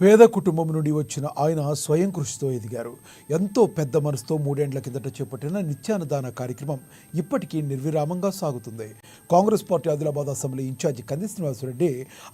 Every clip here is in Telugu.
పేద కుటుంబం నుండి వచ్చిన ఆయన స్వయం కృషితో ఎదిగారు. ఎంతో పెద్ద మనసుతో 3 ఏళ్ల కిందట చేపట్టిన నిత్యాన్నదాన కార్యక్రమం ఇప్పటికీ నిర్విరామంగా సాగుతుంది. Congress party Adilabad assembly incharge Kandi Srinivas Reddy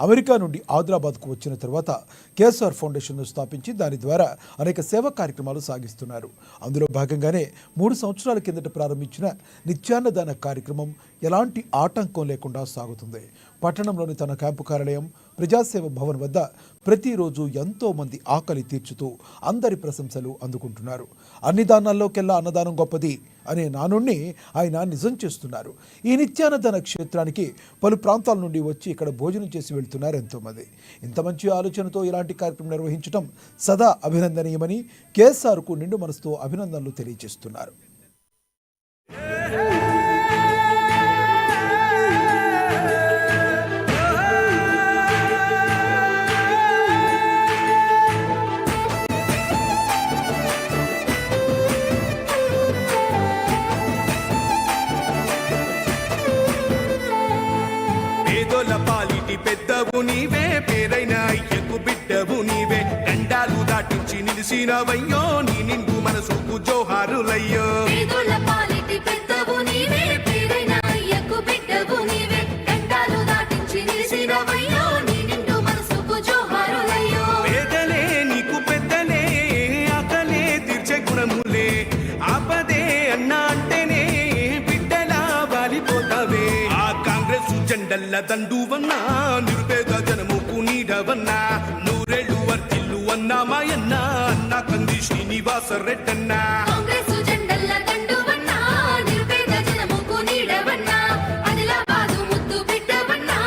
America నుండి ఆదిలాబాద్కు వచ్చిన తర్వాత కేఎస్ఆర్ ఫౌండేషన్ను స్థాపించి దాని ద్వారా అనేక సేవా కార్యక్రమాలు సాగిస్తున్నారు. అందులో భాగంగానే 3 సంవత్సరాల కిందట ప్రారంభించిన నిత్యాన్నదాన కార్యక్రమం ఎలాంటి ఆటంకం లేకుండా సాగుతుంది. పట్టణంలోని తన క్యాంపు కార్యాలయం ప్రజాసేవ భవన్ వద్ద ప్రతిరోజు ఎంతో మంది ఆకలి తీర్చుతూ అందరి ప్రశంసలు అందుకుంటున్నారు. అన్ని దానాల్లోకెల్లా అన్నదానం గొప్పది అనే నానుణ్ణి ఆయన నిజం చేస్తున్నారు. ఈ నిత్యాన్నదాన క్షేత్రానికి పలు ప్రాంతాల నుండి వచ్చి ఇక్కడ భోజనం చేసి వెళ్తున్నారు ఎంతోమంది. ఇంత మంచి ఆలోచనతో ఇలాంటి కార్యక్రమం నిర్వహించడం సదా అభినందనీయమని కేఎస్ఆర్కు నిండు మనసుతో అభినందనలు తెలియజేస్తున్నారు. పాలిటి పెద్దవు నీవే, పేరైన అయ్యకు బిడ్డవు నీవే, దండాలు దాటించి నిలిసినవయ్యో, నీ నిండు మనసుకు జోహారులయ్యో. పాలిటి పెద్దవు నీవే, పేరైన అయ్యకు బిడ్డవు నీవే, దండాలు దాటించి నిలిసినవయ్యో, నీ నిండు మనసుకు జోహారులయ్యో. పేదలే నీకు పెద్దలే, ఆకలే తీర్చే గుణములే, ఆపదే అన్నా అంటేనే బిడ్డలా వాలిపోతావే. ఆ కాంగ్రెస్ జెండల్ల దండువన్నా, నిరుపేద జనముకు నీడవన్నా, నూరేళ్లు వర్తిల్లు అన్నా మాయన్నా, అన్నా కంది శ్రీనివాస రెడ్డన్నా. కాంగ్రెస్ జెండల్ల దండువన్నా, నిరుపేద జనముకు నీడవన్నా, ఆదిలాబాదు ముద్దు బిడ్డవన్నా,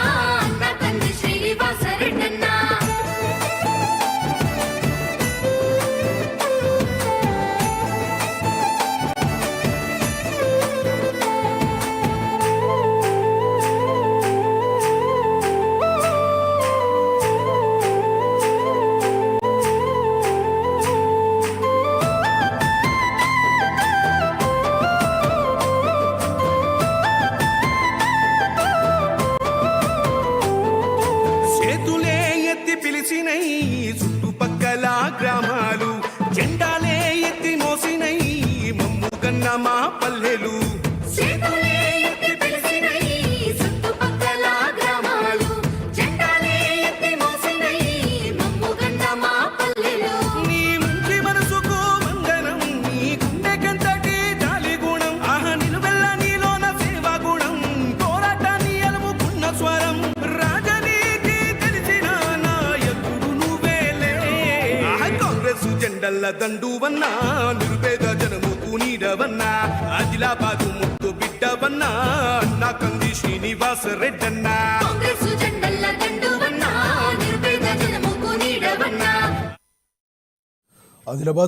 అన్నా కంది శ్రీనివాస రెడ్డన్నా. పిలిచినై చుట్టుపక్కల గ్రామాలు, జెండాలే ఎత్తి మోసినై మమ్ముగన్న మా పల్లెలు. నీ మంచి మనసుకు వందనం, నీ గుండెకెంతటి జాలి గుణం, ఆహ నిలువెల్ల నీలోన సేవా గుణం, పోరాటాన్ని అలుముకున్న స్వరం, రాజనీతి తెలిసిన నాయకుడు నువ్వేలే. కాంగ్రెస్ జెండల్ల దండువన్నా, నిరుపేద జనముకు నీడవన్నా, ఆదిలాబాదు ముద్దు బిడ్డవన్నా, అన్నా కంది శ్రీనివాస రెడ్డన్నా. కాంగ్రెస్ జెండల్ల దండువన్నా, నిరుపేద జనముకు నీడవన్నా. ఆదిలాబాద్